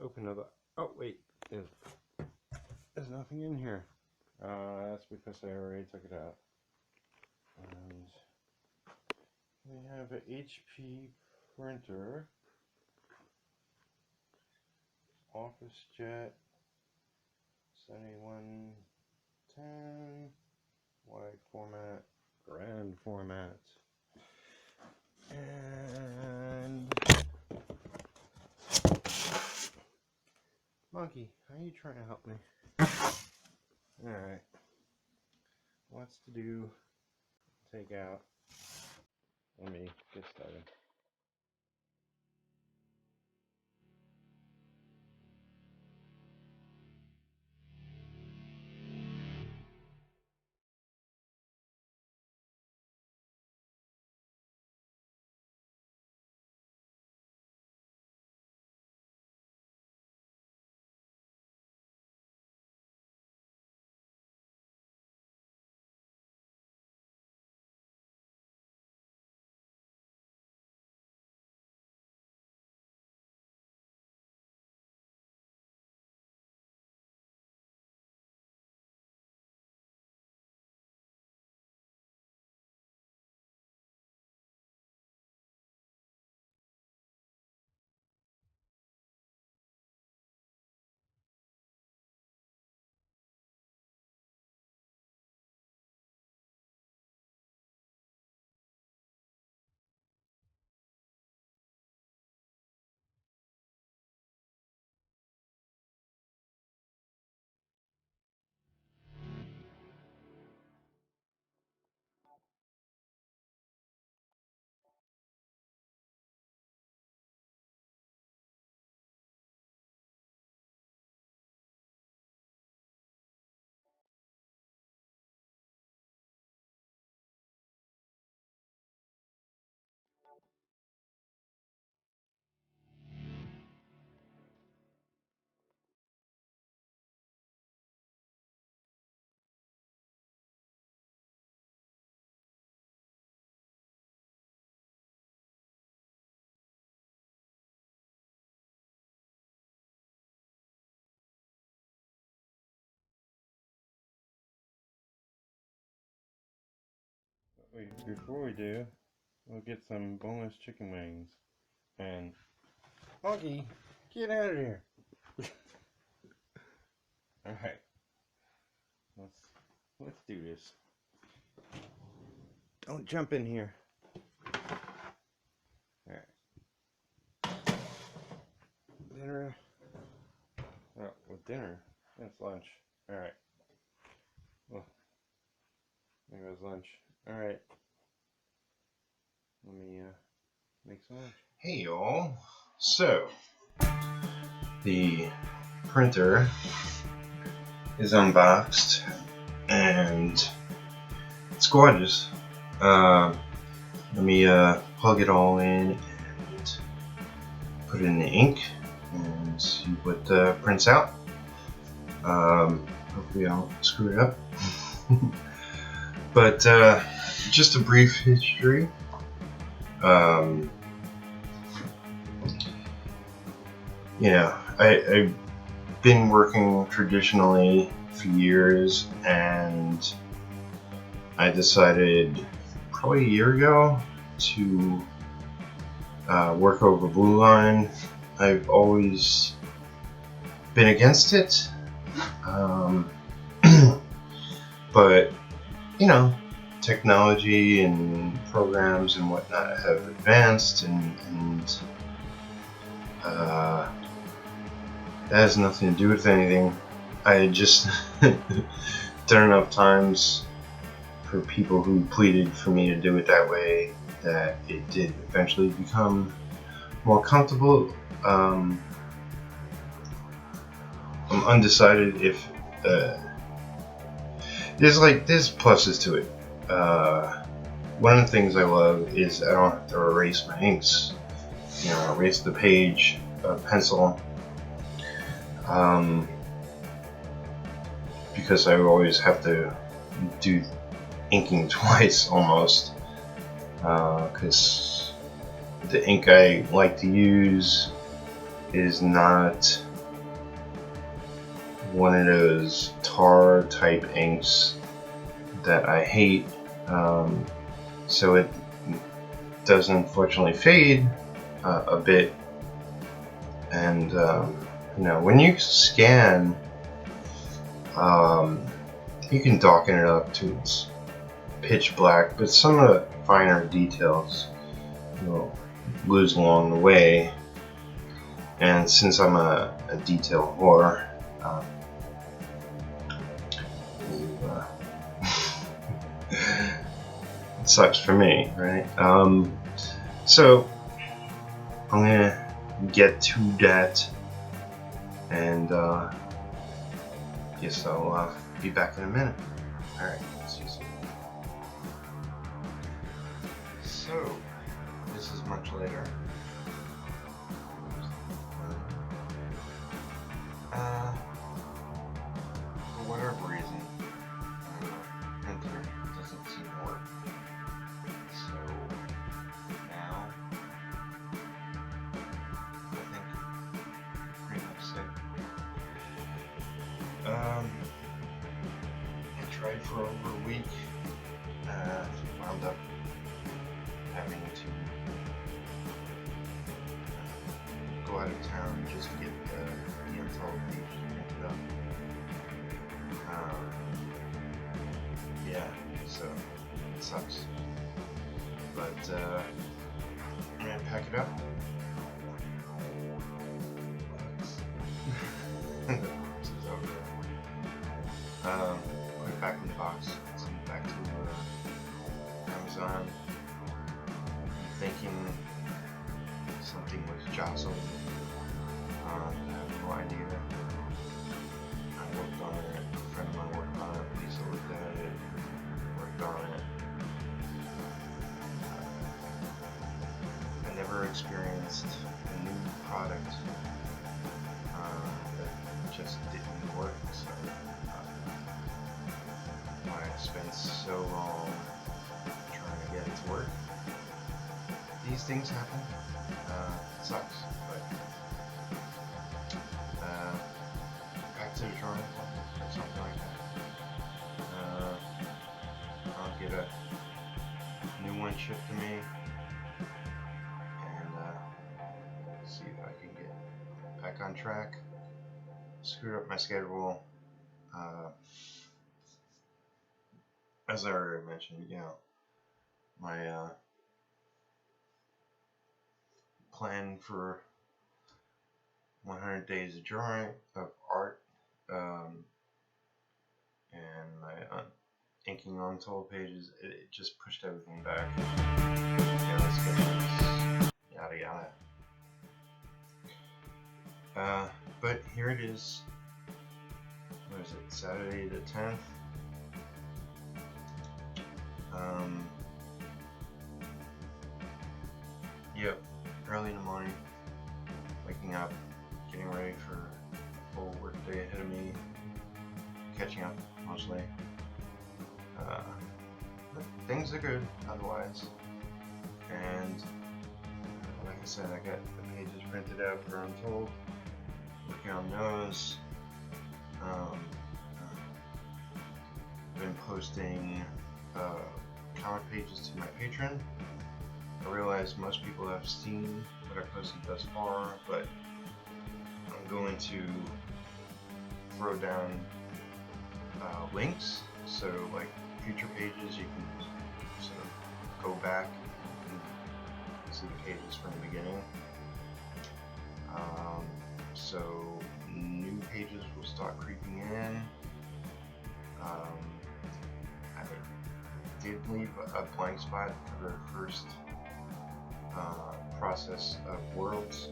open the. Oh wait, there's nothing in here. That's because I already took it out. And we have an HP printer, Office Jet 7110, wide format, grand format, and Monkey, how are you trying to help me? Alright, what's to do? Take out. Let me get started. Wait, before we do, we'll get some boneless chicken wings. And Monkey, get out of here. Alright. Let's do this. Don't jump in here. Alright. Dinner. Oh, with dinner. That's lunch. Alright. Well, there goes lunch. Alright. Let me make some lunch. Hey y'all. So, the printer is unboxed and it's gorgeous. Let me plug it all in and put it in the ink and see what prints out. Hopefully I don't screw it up. But just a brief history. I've been working traditionally for years, and I decided probably a year ago to work over Blue Line. I've always been against it, but you know, technology and programs and whatnot have advanced, and that has nothing to do with anything. I had just done enough times for people who pleaded for me to do it that way that it did eventually become more comfortable. I'm undecided if there's pluses to it. One of the things I love is I don't have to erase my inks. You know, erase the page, pencil. Because I always have to do inking twice almost. Because the ink I like to use is not one of those tar type inks that I hate, so it does unfortunately fade a bit. And you know, when you scan, you can darken it up to its pitch black, but some of the finer details will lose along the way. And since I'm a detail whore, it sucks for me, right? So I'm gonna get to that, and guess I'll be back in a minute. Alright, see you soon. So, this is much later. For whatever reason, printer doesn't seem to work. So, now, I think pretty much sick. I tried for over a week, wound up having to go out of town just to get the info page printed up. Yeah, so it sucks. But I'm gonna pack it up. It's over there. Put it back in the box. Send it back to Amazon. I'm thinking something was jostled. I have no idea. I worked on it. A friend of mine worked on it. Lisa looked at it. Worked on it. I never experienced a new product that just didn't work. So why I spent so long trying to get it to work. These things happen. It sucks, but back to the drawing board or something like that. I'll get a new one shipped to me and see if I can get back on track. Screwed up my schedule. As I already mentioned, you know, my plan for 100 days of drawing, of art, and my inking on toll pages, it just pushed everything back. Yada yada. But here it is. What is it? Saturday the 10th. Yep. Early in the morning, waking up, getting ready for a full work day ahead of me, catching up mostly. But things are good otherwise, and like I said, I got the pages printed out for Untold, working on those. Been posting comic pages to my Patreon. I realize most people have seen what I posted thus far, but I'm going to throw down links, so like future pages you can sort of go back and see the pages from the beginning. So new pages will start creeping in. I did leave a blank spot for the first process of worlds,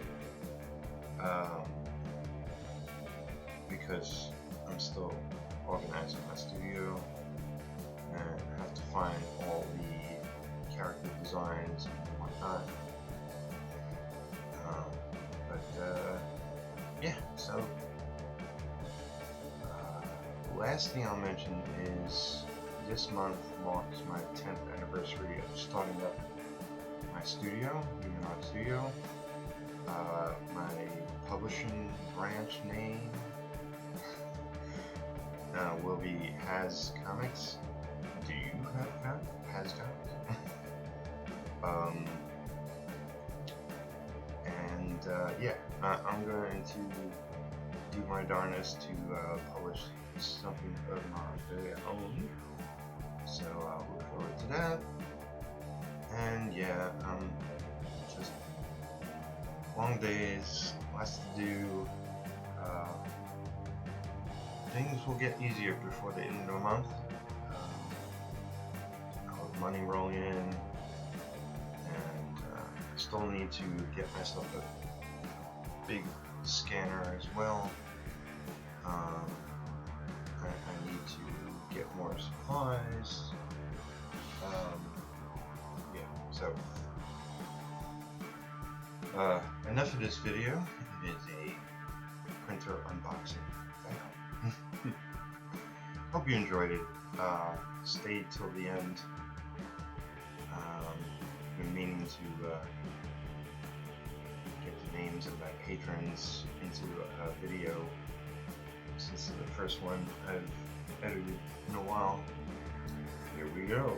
because I'm still organizing my studio and have to find all the character designs and whatnot. Yeah, so the last thing I'll mention is this month marks my 10th anniversary of starting up my studio, Human Art Studio. My publishing branch name will be Has Comics. Do you have Has Comics? Yeah, I'm going to do my darnest to publish something of my very own. So I'll look forward to that. And yeah, just long days, lots to do. Things will get easier before the end of the month. I'll have money rolling in, and I still need to get myself a big scanner as well. I need to get more supplies. Yeah, so enough of this video. It is a printer unboxing. Hope you enjoyed it. Stayed till the end. Been meaning to get the names of my patrons into a video, since it's the first one I've edited in a while. Here we go.